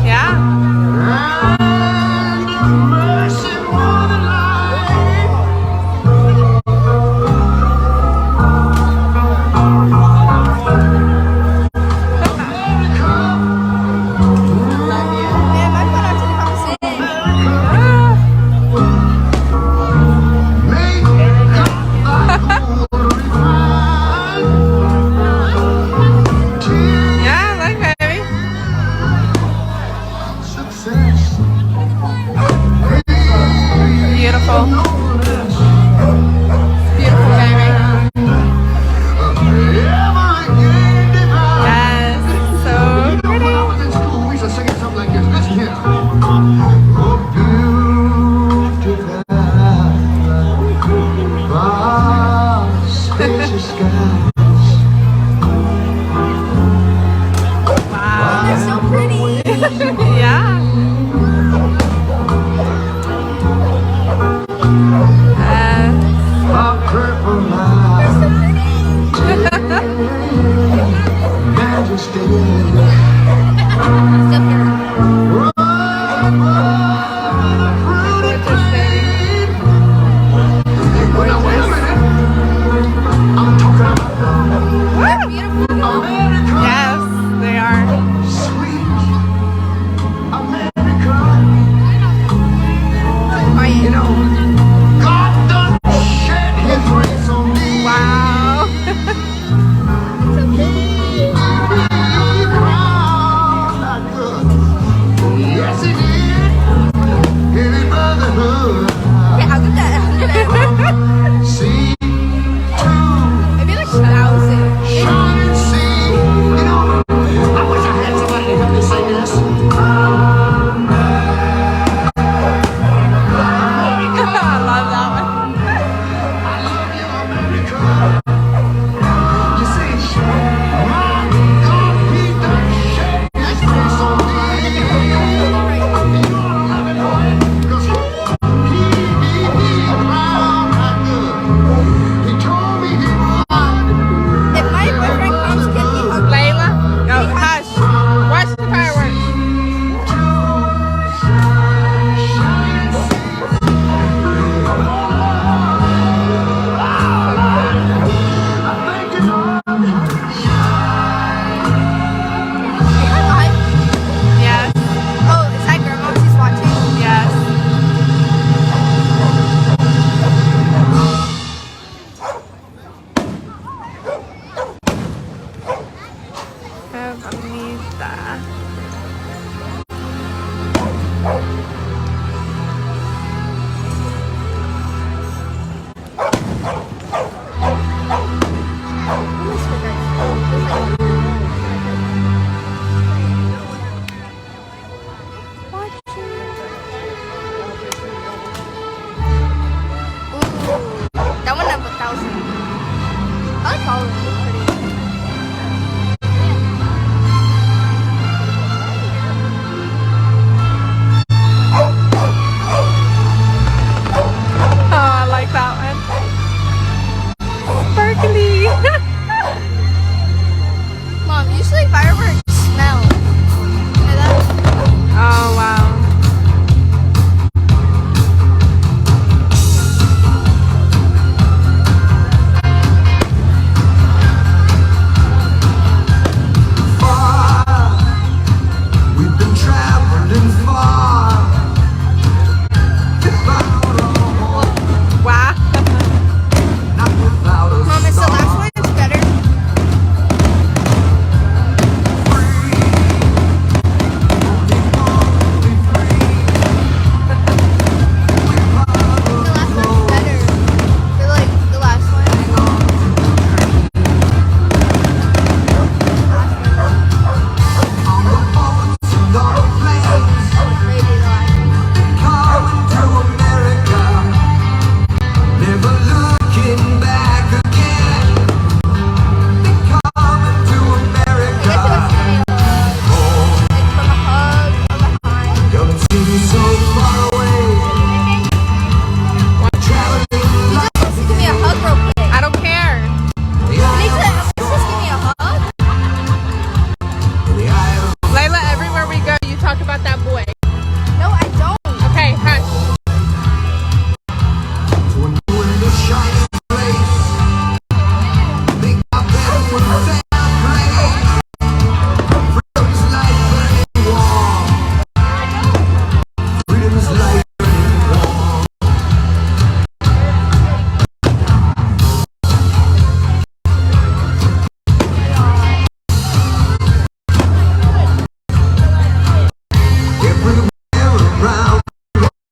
Yeah. Yeah, my phone actually comes in. Yeah, look, baby. Beautiful. Beautiful, baby. Yes, so pretty. They're so pretty. Yeah. Yes, they are. Wow. Yes, he did. In his brotherhood. Yeah, I'll get that. See, Maybe like 1,000. shine and see. You know, I wish I had somebody to help me sing this. I love that one. I love you, America. You see, my God, he done shed his face on me. You ought to love it, boy, 'cause he proud and good. He told me he would. If my boyfriend comes, can he hug me? Layla? No, hush. Watch the fireworks. Am I live? Yes, Oh, is that grandma? She's watching. yes. Qué bonita.